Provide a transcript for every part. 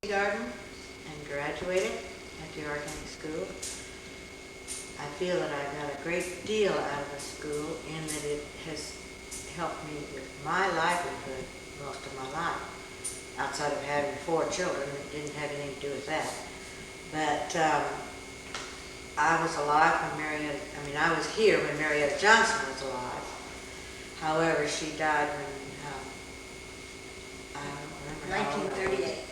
Garden and graduated at the organic school. I feel that I got a great deal out of the school in that it has helped me with my livelihood most of my life. Outside of having 4 children, it didn't have anything to do with that. But I was alive when I was here when Marietta Johnson was alive. However, she died when, I don't remember how old I was. 1938.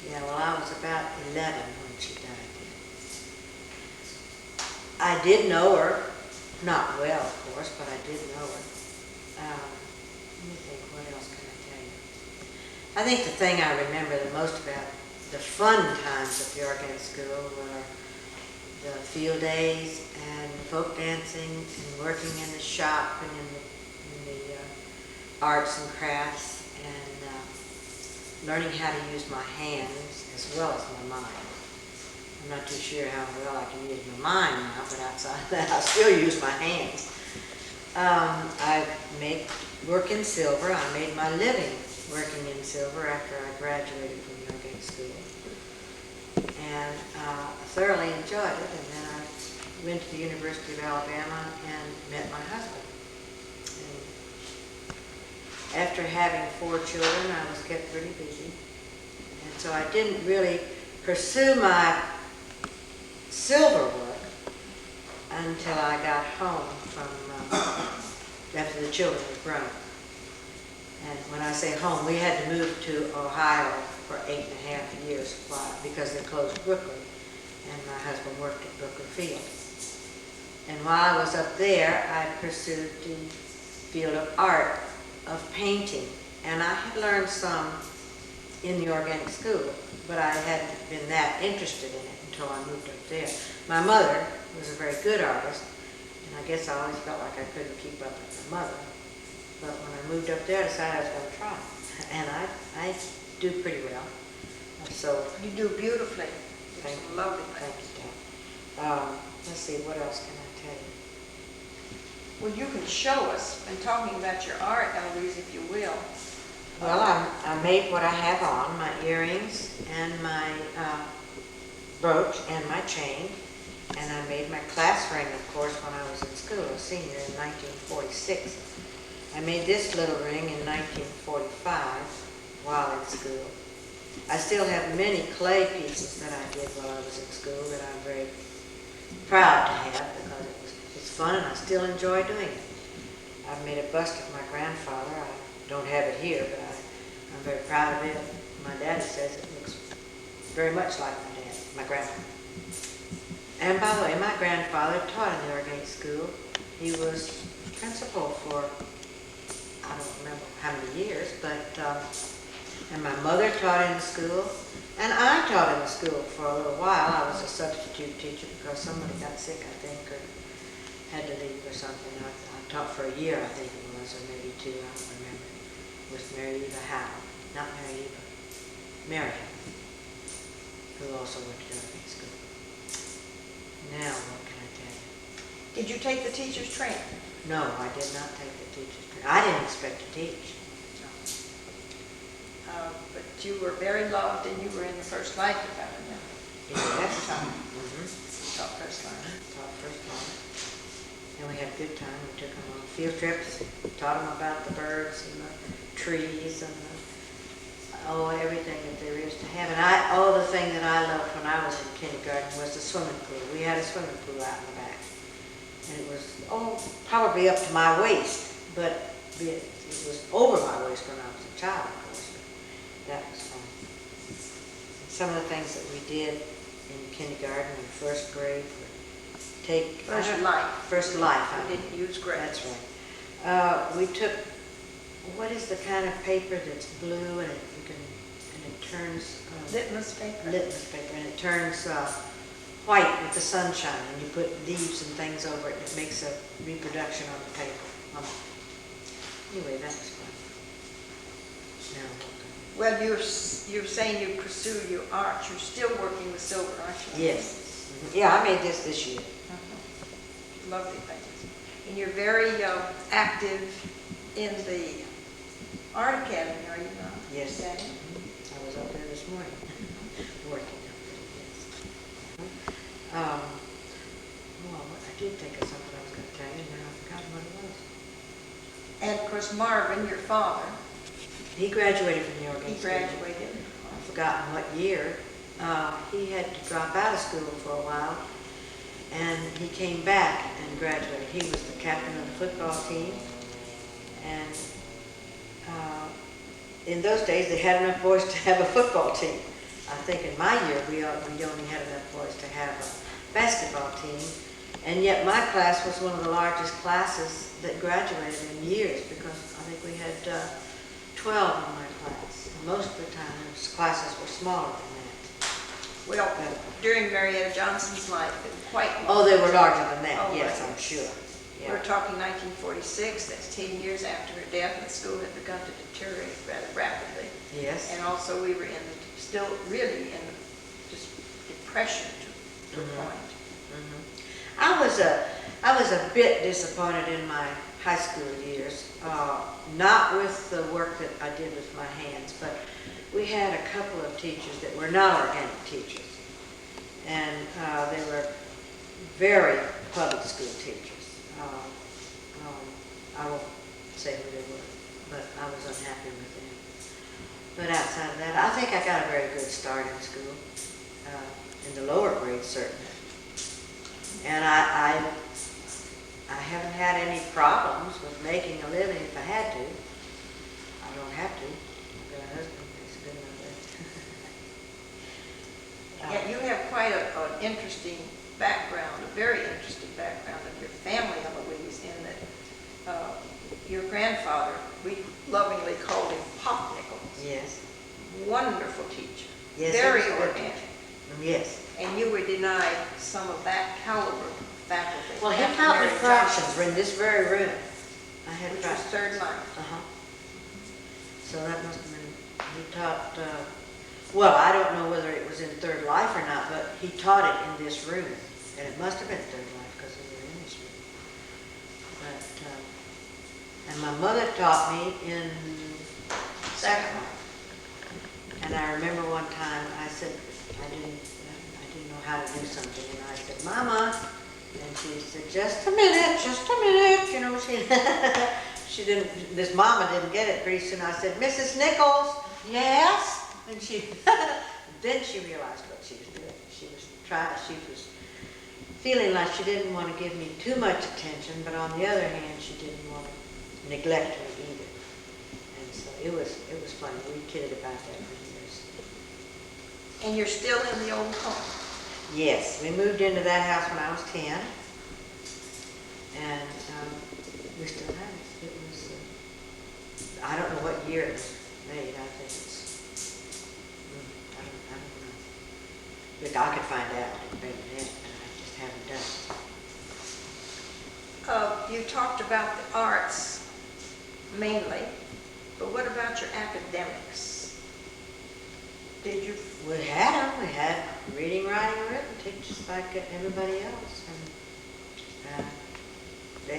Yeah, well, I was about 11 when she died. I did know her, not well, of course, but I did know her. Let me think, what else can I tell you? I think the thing I remember the most about the fun times at the organic school were the field days and folk dancing and working in the shop and in the arts and crafts and learning how to use my hands as well as my mind. I'm not too sure how well I can use my mind now, but outside of that I still use my hands. I work in silver. I made my living working in silver after I graduated from the organic school. And thoroughly enjoyed it. And then I went to the University of Alabama and met my husband. And after having 4 children, I was kept pretty busy. And so I didn't really pursue my silver work until I got home from after the children were grown. And when I say home, we had to move to Ohio for 8.5 years because they closed Brooklyn, and my husband worked at Brooklyn Field. And while I was up there, I pursued the field of art, of painting, and I had learned some in the organic school, but I hadn't been that interested in it until I moved up there. My mother was a very good artist, and I guess I always felt like I couldn't keep up with my mother. But when I moved up there, I decided I was going to try. And I do pretty well. So You do beautifully. Thank It's you. lovely. Thank you, Dad. Let's see, what else can I tell you? Well, you can show us, and talking about your art, Eloise, if you will. Well, I made what I have on, my earrings and my brooch and my chain. And I made my class ring, of course, when I was in school, a senior in 1946. I made this little ring in 1945 while in school. I still have many clay pieces that I did while I was in school that I'm very proud to have because it's fun and I still enjoy doing it. I've made a bust of my grandfather. I don't have it here, but I'm very proud of it. My daddy says it looks very much like my grandfather. And by the way, my grandfather taught in the organic school. He was principal for, I don't remember how many years, but, and my mother taught in the school, and I taught in the school for a little while. I was a substitute teacher because somebody got sick, I think, or had to leave or something. I taught for a year, I think it was, or maybe 2, I don't remember, with Mary Eva Howe, not Mary Eva, Mary Howe, who also went to the organic school. Now, what can I tell you? Did you take the teacher's training? No, I did not take the teacher's training. I didn't expect to teach. But you were very loved, and you were in the first life, if I remember. Yes. Taught first life. Taught first line. And we had a good time. We took them on field trips, taught them about the birds and the trees and everything that there is to have. And the thing that I loved when I was in kindergarten was the swimming pool. We had a swimming pool out in the back. And it was, probably up to my waist, but it was over my waist when I was a child, of course. That was fun. Some of the things that we did in kindergarten and first grade were take... First life. First life. I didn't use grades. That's right. We took, what is the kind of paper that's blue and it turns... Litmus paper. Litmus paper, and it turns white with the sunshine, and you put leaves and things over it, and it makes a reproduction on the paper. Anyway, that was fun. Now, Well, you're saying you pursue your art. You're still working with silver, aren't you? yes. Yeah, I made this year. Lovely things. And you're very active in the art academy, are you not? Yes. Daddy? I was up there this morning. course, Marvin, your father, He graduated from the he organic graduated. I've forgotten what year. He had to drop out of school for a while, and he came back and graduated. He was the captain of the football team, and in those days they had enough boys to have a football team. I think in my year we only had enough boys to have a basketball team, and yet my class was one of the largest classes that graduated in years, because I think we had 12 in my class. Most of the time those classes were smaller than that. Well, during Marietta Johnson's life, it was quite large. Oh, they were larger than that, Oh, yes, right. I'm sure. Yeah. We're talking 1946, that's 10 years after her death, and the school had begun to deteriorate rather rapidly. Yes. And also we were still really in just depression to a point. I was a bit disappointed in my high school years, not with the work that I did with my hands, but we had a couple of teachers that were not organic teachers, and they were very public school teachers. I won't say who they were, but I was unhappy with them. But outside of that, I think I got a very good start in school, in the lower grades certainly. And I haven't had any problems with making a living if I had to. I don't have to. I've got a husband who's good enough. Yeah, you have quite an interesting background, a very interesting background of your family, Eloise, in that your grandfather, we lovingly called him Pop Nichols. Yes. Wonderful teacher. Yes, Very he was a good organic. teacher. Yes. And you were denied some of that caliber faculty. Well, he after taught me Mary fractions Johnson, in this very room. I had which was fractions. third line. Uh-huh. So that must have been, he taught, well, I don't know whether it was in Third Life or not, but he taught it in this room. And it must have been Third Life because we were in this room. But, and my mother taught me in Second Life. And I remember one time I said, I didn't know how to do something, and I said, Mama, and she said, just a minute, you know, she didn't, this mama didn't get it pretty soon. I said, Mrs. Nichols, yes? And then she realized what she was doing. She was feeling like she didn't want to give me too much attention, but on the other hand, she didn't want to neglect me either. And so it was funny. We kidded about that for years. And you're still in the old home. Yes, we moved into that house when I was 10, and we still have it. It was, I don't know what year it was made. I think it's, I don't know. But I could find out maybe that, but I just haven't done it. You talked about the arts mainly, but what about your academics? Did you? We had them. We had reading, writing, and arithmetic, just like everybody else. And,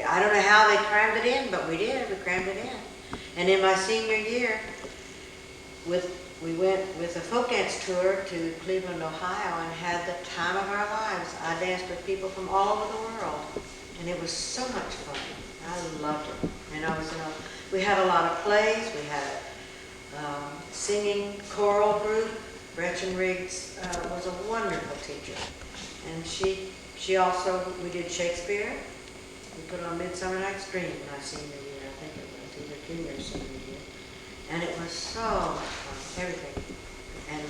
I don't know how they crammed it in, but we did. We crammed it in. And in my senior year, we went with a folk dance tour to Cleveland, Ohio, and had the time of our lives. I danced with people from all over the world, and it was so much fun. I loved it. And we had a lot of plays. We had singing choral group. Gretchen Riggs was a wonderful teacher, and she also, we did Shakespeare. We put on Midsummer Night's Dream my senior year. I think it was either junior or senior year, and it was so much fun. Everything. And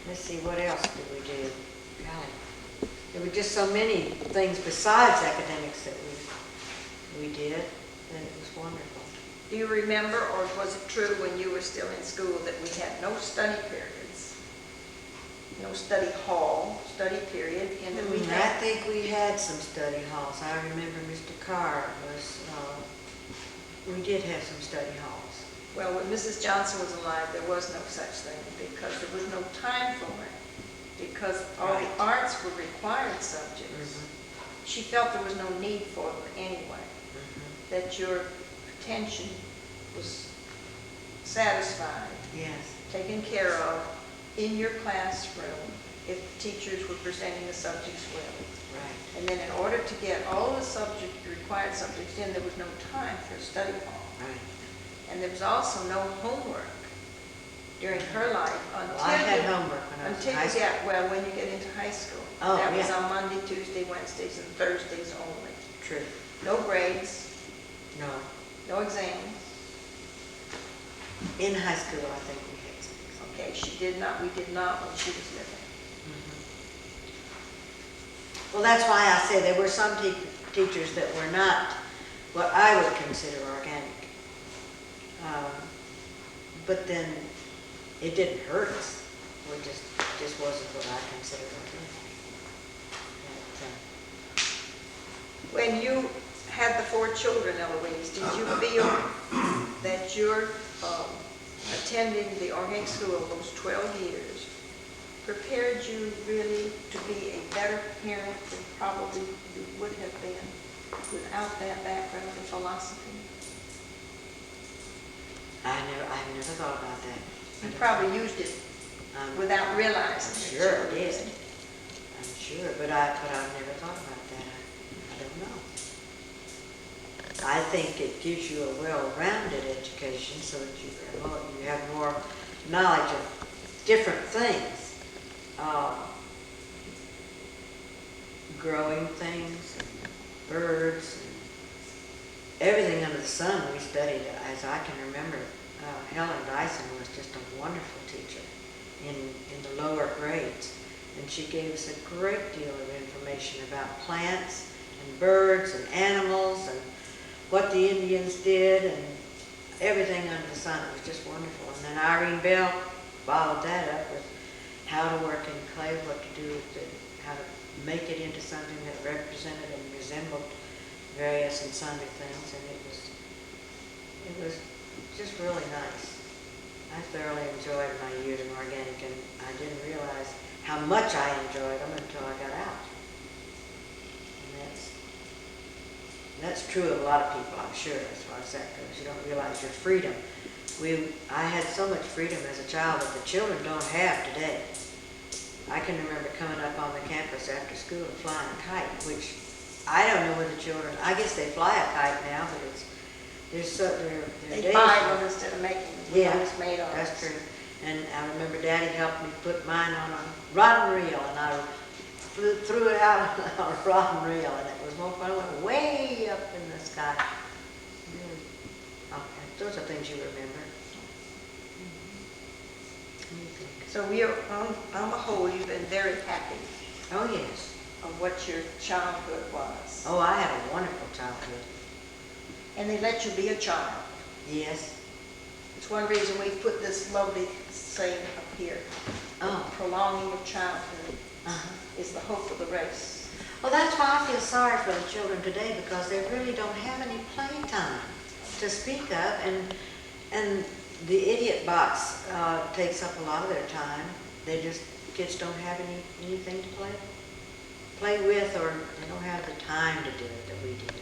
let's see, what else did we do? Golly, there were just so many things besides academics that we did, and it was wonderful. Do you remember, or was it true when you were still in school, that we had no study periods, no study hall, study period, and that we I had? think we had some study halls. I remember Mr. Carr was, we did have some study halls. Well, when Mrs. Johnson was alive, there was no such thing because there was no time for it, because all Right. the arts were required subjects. She felt there was no need for them anyway, that your attention was satisfied, Yes. taken care of in your classroom if the teachers were presenting the subjects well. Right. And then in order to get all the required subjects in, there was no time for a study hall. Right. And there was also no homework during her life Well, I had until homework when I was in until high you school. get, well, when you get into high school. Oh, That was yeah. on Monday, Tuesday, Wednesdays, and Thursdays only. True. No grades, No. no exams. In high school, I think we had some exams. Okay, she did not, we did not when she was living. Well, that's why I say there were some teachers that were not what I would consider organic. But then it didn't hurt us. We just wasn't what I considered organic. When you had the 4 children, Eloise, did you feel that your attending the organic school those 12 years prepared you really to be a better parent than probably you would have been without that background in philosophy? I've never thought about that. You probably used it without realizing it. Sure did. I'm sure, but I've never thought about that. I don't know. I think it gives you a well-rounded education so that you have more knowledge of different things. Growing things, birds, and everything under the sun we studied. As I can remember, Helen Dyson was just a wonderful teacher in the lower grades. And she gave us a great deal of information about plants and birds and animals and what the Indians did and everything under the sun. It was just wonderful. And then Irene Bell followed that up with how to work in clay, what to do with it, how to make it into something that represented and resembled various and sundry things. And it was just really nice. I thoroughly enjoyed my years in organic, and I didn't realize how much I enjoyed them until I got out. And that's true of a lot of people, I'm sure, as far as that goes. You don't realize your freedom. I had so much freedom as a child that the children don't have today. I can remember coming up on the campus after school and flying a kite, which I don't know where the children, I guess they fly a kite now, but they're They days. buy them instead of making them. Yeah, It's made on. that's true. And I remember Daddy helped me put mine on a rod and reel, and I threw it out on a rod and reel, and it was more fun. It went way up in the sky. Really. Okay. Those are things you remember. What do you think? So on the whole, you've been very happy Oh, yes. of what your childhood was. Oh, I had a wonderful childhood. And they let you be a child. Yes. It's one reason we put this lovely saying up here. Oh. Prolonging of childhood Uh-huh. is the hope of the race. Well, that's why I feel sorry for the children today, because they really don't have any playtime to speak of, and the idiot box takes up a lot of their time. Kids don't have anything to play with, or they don't have the time to do it that we did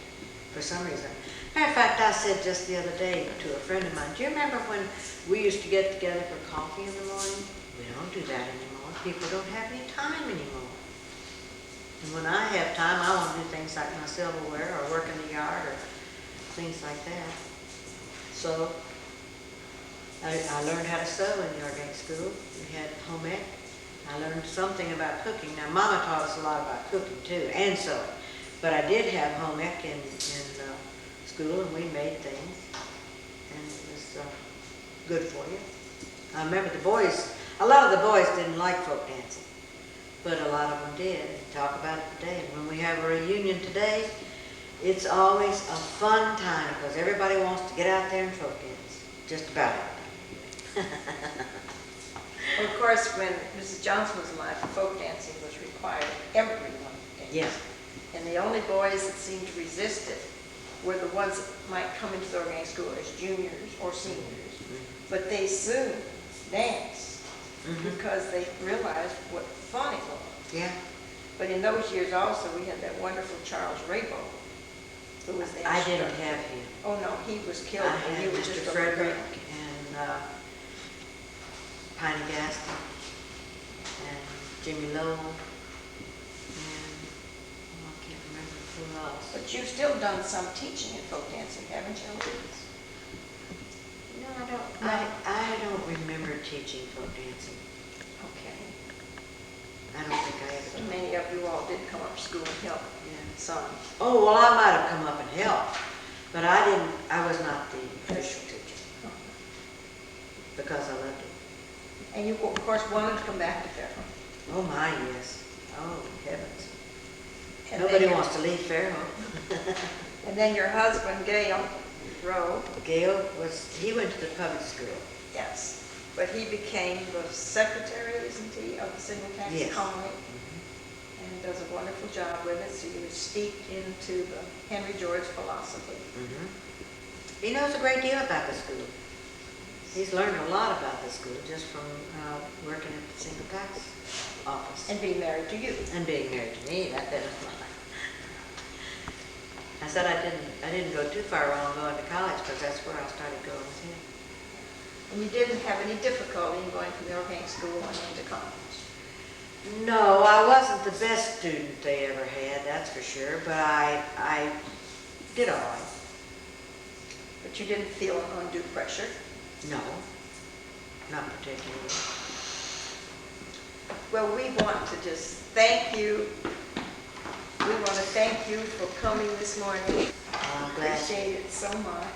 for some reason. Matter of fact, I said just the other day to a friend of mine, do you remember when we used to get together for coffee in the morning? We don't do that anymore. People don't have any time anymore. And when I have time, I want to do things like my silverware or work in the yard or things like that. So I learned how to sew in the organic school. We had home ec. I learned something about cooking. Now, Mama taught us a lot about cooking too, and sewing. But I did have home ec in school, and we made things, and it was good for you. I remember a lot of the boys didn't like folk dancing, but a lot of them did. They talk about it today, and when we have a reunion today, it's always a fun time, because everybody wants to get out there and folk dance, just about it. Well, of course, when Mrs. Johnson was alive, folk dancing was required. Everyone danced. Yes. And the only boys that seemed to resist it were the ones that might come into the organic school as juniors or seniors. But they soon danced because they realized what fun it was. Yeah. But in those years also, we had that wonderful Charles Raybo, who was the I didn't instructor. have him. Oh, no, he was killed I when had you were Mr. just a Frederick girl. and Piney Gaston and Jimmy Lowell, and I can't remember who else. But you've still done some teaching in folk dancing, haven't you? I don't remember teaching folk dancing. Okay. I don't think I ever So did. many of you all did come up to school and help Yeah. some. Oh, well, I might have come up and helped, but I was not the official teacher because I loved it. And you, of course, wanted to come back to Fairhope. Oh my, yes. Oh, heavens. And Nobody then- wants to leave Fairhope. And then your husband, Gail Rowe, Gail he went to the public school. yes, but he became the secretary, isn't he, of the single tax Yes. colony? And does a wonderful job with it, so he was steeped into the Henry George philosophy. He knows a great deal about the school. He's learned a lot about the school just from working at the single tax office. And being married to you. And being married to me, that didn't fly. I said I didn't go too far wrong going to college because that's where I started going with him. And you didn't have any difficulty in going from the organic school and into college. No, I wasn't the best student they ever had, that's for sure, but I did all right. But you didn't feel undue pressure. No, not particularly. Well, we want to just thank you. We want to thank you for coming this morning. I'm glad. Appreciate it so much.